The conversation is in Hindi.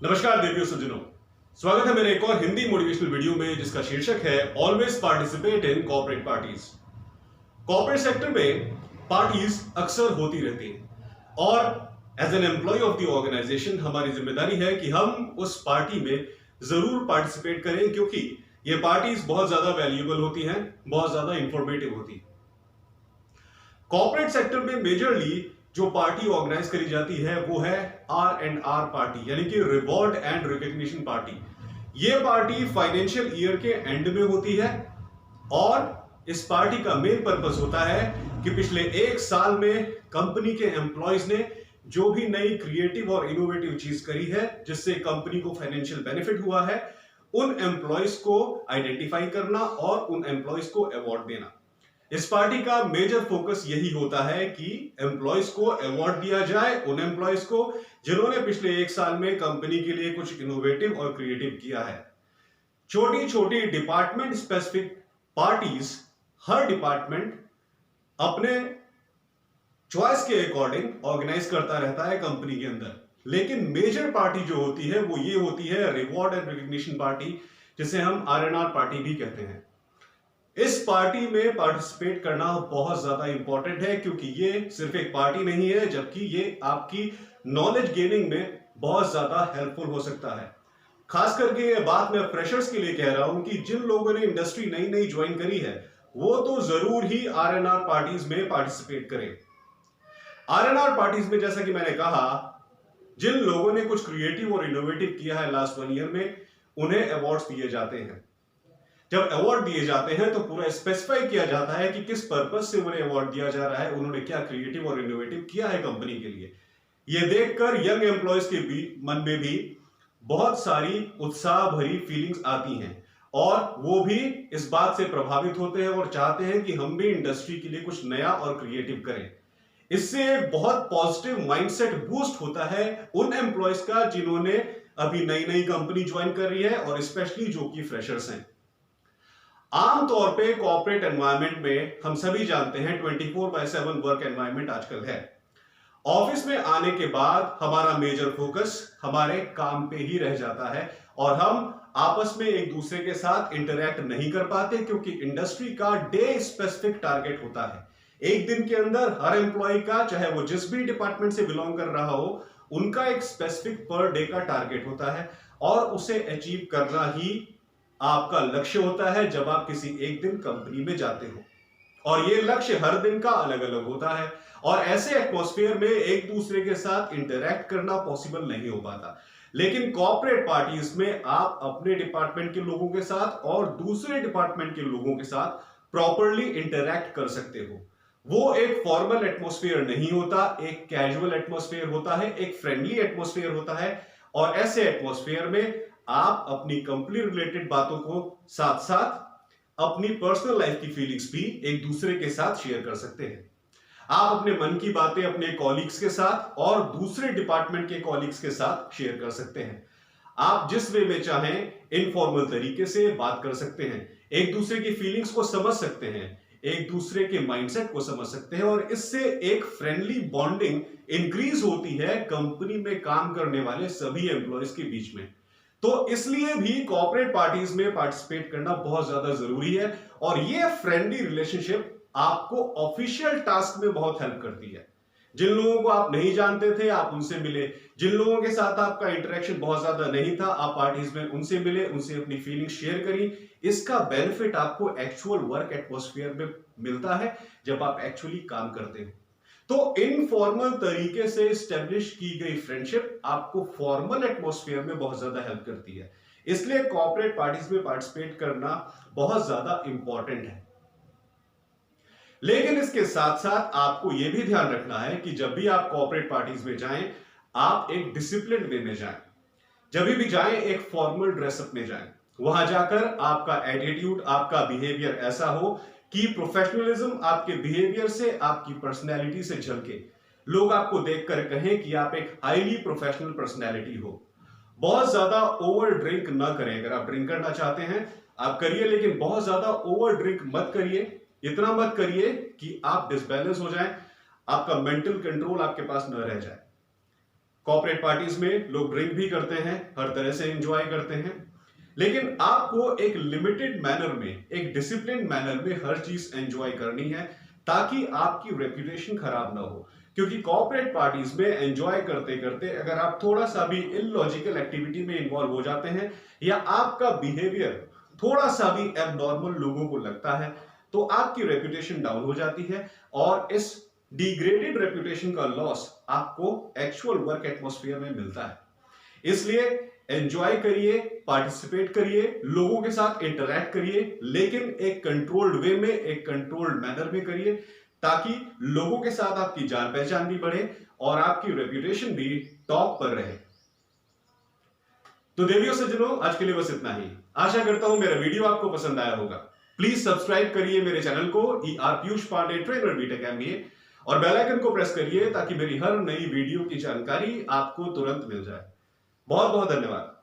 नमस्कार देवियों सज्जनों, स्वागत है मेरे एक और हिंदी मोटिवेशनल वीडियो में जिसका शीर्षक है always participate in corporate parties. Corporate sector में पार्टीज अक्सर होती रहती हैं और as an employee of the organisation हमारी जिम्मेदारी है कि हम उस पार्टी में जरूर पार्टिसिपेट करें, क्योंकि ये पार्टीज बहुत ज्यादा वैल्यूएबल होती हैं, बहुत ज्यादा इंफॉर्मेटिव होती हैं। कॉर्पोरेट सेक्टर में मेजरली जो पार्टी ऑर्गेनाइज करी जाती है वो है R&R पार्टी, यानी कि रिवॉर्ड एंड रिकॉग्निशन पार्टी। ये पार्टी फाइनेंशियल ईयर के एंड में होती है और इस पार्टी का मेन पर्पस होता है कि पिछले एक साल में कंपनी के एम्प्लॉयज ने जो भी नई क्रिएटिव और इनोवेटिव चीज करी है जिससे कंपनी को फाइनेंशियल बेनिफिट हुआ है, उन एम्प्लॉयज को आइडेंटिफाई करना और उन एम्प्लॉयज को अवार्ड देना। इस पार्टी का मेजर फोकस यही होता है कि एम्प्लॉयज को अवार्ड दिया जाए, उन एम्प्लॉयज को जिन्होंने पिछले एक साल में कंपनी के लिए कुछ इनोवेटिव और क्रिएटिव किया है। छोटी छोटी डिपार्टमेंट स्पेसिफिक पार्टीज, हर डिपार्टमेंट अपने चॉइस के अकॉर्डिंग ऑर्गेनाइज करता रहता है कंपनी के अंदर, लेकिन मेजर पार्टी जो होती है वो ये होती है रिवॉर्ड एंड रिकॉग्निशन पार्टी, जिसे हम R&R पार्टी भी कहते हैं। इस पार्टी में पार्टिसिपेट करना बहुत ज्यादा इंपॉर्टेंट है, क्योंकि ये सिर्फ एक पार्टी नहीं है, जबकि ये आपकी नॉलेज गेनिंग में बहुत ज्यादा हेल्पफुल हो सकता है। खास करके ये बात मैं फ्रेशर्स के लिए कह रहा हूं कि जिन लोगों ने इंडस्ट्री नई नई ज्वाइन करी है वो तो जरूर ही R&R पार्टीज में पार्टिसिपेट करें। R&R पार्टीज में जैसा कि मैंने कहा, जिन लोगों ने कुछ क्रिएटिव और इनोवेटिव किया है लास्ट 1 ईयर में, उन्हें अवार्ड्स दिए जाते हैं। जब अवार्ड दिए जाते हैं तो पूरा स्पेसिफाई किया जाता है कि किस पर्पस से उन्हें अवार्ड दिया जा रहा है, उन्होंने क्या क्रिएटिव और इनोवेटिव किया है कंपनी के लिए। यह देखकर यंग एम्प्लॉयज के मन में भी बहुत सारी उत्साह भरी फीलिंग्स आती हैं और वो भी इस बात से प्रभावित होते हैं और चाहते हैं कि हम भी इंडस्ट्री के लिए कुछ नया और क्रिएटिव करें। इससे बहुत पॉजिटिव माइंडसेट बूस्ट होता है उन एम्प्लॉयज का जिन्होंने अभी नई नई कंपनी ज्वाइन कर रही है और स्पेशली जो कि फ्रेशर्स हैं। आमतौर पे कॉर्पोरेट एनवायरनमेंट में हम सभी जानते हैं 24/7 वर्क एनवायरनमेंट आजकल है। ऑफिस में आने के बाद हमारा मेजर फोकस हमारे काम पे ही रह जाता है और हम आपस में एक दूसरे के साथ इंटरैक्ट नहीं कर पाते, क्योंकि इंडस्ट्री का डे स्पेसिफिक टारगेट होता है। एक दिन के अंदर हर एम्प्लॉय का, चाहे वो जिस भी डिपार्टमेंट से बिलोंग कर रहा हो, उनका एक स्पेसिफिक पर डे का टारगेट होता है और उसे अचीव करना ही आपका लक्ष्य होता है जब आप किसी एक दिन कंपनी में जाते हो। और ये लक्ष्य हर दिन का अलग अलग होता है और ऐसे एटमॉस्फेयर में एक दूसरे के साथ इंटरैक्ट करना पॉसिबल नहीं हो पाता। लेकिन कॉर्पोरेट पार्टीज में आप अपने डिपार्टमेंट के लोगों के साथ और दूसरे डिपार्टमेंट के लोगों के साथ प्रॉपरली इंटरैक्ट कर सकते हो। वो एक फॉर्मल एटमॉस्फेयर नहीं होता, एक कैजुअल एटमॉस्फेयर होता है, एक फ्रेंडली एटमॉस्फेयर होता है और ऐसे एटमॉस्फेयर में आप अपनी कंपनी रिलेटेड बातों को साथ साथ अपनी पर्सनल लाइफ की फीलिंग्स भी एक दूसरे के साथ शेयर कर सकते हैं। आप अपने मन की बातें अपने कॉलीग्स के साथ और दूसरे डिपार्टमेंट के कॉलीग्स के साथ शेयर कर सकते हैं। आप जिस वे में चाहें इनफॉर्मल तरीके से बात कर सकते हैं, एक दूसरे की फीलिंग्स को समझ सकते हैं, एक दूसरे के माइंडसेट को समझ सकते हैं और इससे एक फ्रेंडली बॉन्डिंग इंक्रीज होती है कंपनी में काम करने वाले सभी एम्प्लॉयज के बीच में। तो इसलिए भी कॉर्पोरेट पार्टीज में पार्टिसिपेट करना बहुत ज्यादा जरूरी है और ये फ्रेंडली रिलेशनशिप आपको ऑफिशियल टास्क में बहुत हेल्प करती है। जिन लोगों को आप नहीं जानते थे आप उनसे मिले, जिन लोगों के साथ आपका इंटरेक्शन बहुत ज्यादा नहीं था आप पार्टीज में उनसे मिले, उनसे अपनी फीलिंग्स शेयर करी। इसका बेनिफिट आपको एक्चुअल वर्क एटमॉस्फेयर में मिलता है जब आप एक्चुअली काम करते हैं। तो इनफॉर्मल तरीके से स्टैब्लिश की गई फ्रेंडशिप आपको फॉर्मल एटमॉस्फेयर में बहुत ज्यादा हेल्प करती है। इसलिए कॉर्पोरेट पार्टीज में पार्टिसिपेट करना बहुत ज्यादा इंपॉर्टेंट है। लेकिन इसके साथ साथ आपको यह भी ध्यान रखना है कि जब भी आप कॉर्पोरेट पार्टीज में जाएं, आप एक डिसिप्लिन वे में जाएं। जब भी जाएं एक फॉर्मल ड्रेसअप में जाएं। वहां जाकर आपका एटीट्यूड, आपका बिहेवियर ऐसा हो कि प्रोफेशनलिज्म आपके बिहेवियर से, आपकी पर्सनैलिटी से झलके, लोग आपको देखकर कहें कि आप एक हाईली प्रोफेशनल पर्सनैलिटी हो। बहुत ज्यादा ओवर ड्रिंक ना करें। अगर आप ड्रिंक करना चाहते हैं आप करिए, लेकिन बहुत ज्यादा ओवर ड्रिंक मत करिए। इतना मत करिए कि आप डिसबैलेंस हो जाएं, आपका मेंटल कंट्रोल आपके पास न रह जाए। कॉर्पोरेट पार्टीज में लोग ड्रिंक भी करते हैं, हर तरह से एंजॉय करते हैं, लेकिन आपको एक लिमिटेड मैनर में, एक डिसिप्लिन मैनर में हर चीज एंजॉय करनी है ताकि आपकी रेपुटेशन खराब ना हो। क्योंकि कॉर्पोरेट पार्टीज में एंजॉय करते करते अगर आप थोड़ा सा भी इलॉजिकल एक्टिविटी में इन्वॉल्व हो जाते हैं या आपका बिहेवियर थोड़ा सा भी एबनॉर्मल लोगों को लगता है तो आपकी रेपुटेशन डाउन हो जाती है और इस डिग्रेडेड रेपुटेशन का लॉस आपको एक्चुअल वर्क एटमॉस्फेयर में मिलता है। इसलिए एंजॉय करिए, पार्टिसिपेट करिए, लोगों के साथ इंटरैक्ट करिए, लेकिन एक कंट्रोल्ड वे में, एक कंट्रोल्ड मैनर में करिए ताकि लोगों के साथ आपकी जान पहचान भी बढ़े और आपकी रेपुटेशन भी टॉप पर रहे। तो देवियों सज्जनों, आज के लिए बस इतना ही। आशा करता हूं मेरा वीडियो आपको पसंद आया होगा। प्लीज सब्सक्राइब करिए मेरे चैनल को ER Piyush Pandey trainer BTech MBA और बेल आइकन को प्रेस करिए ताकि मेरी हर नई वीडियो की जानकारी आपको तुरंत मिल जाए। बहुत बहुत धन्यवाद।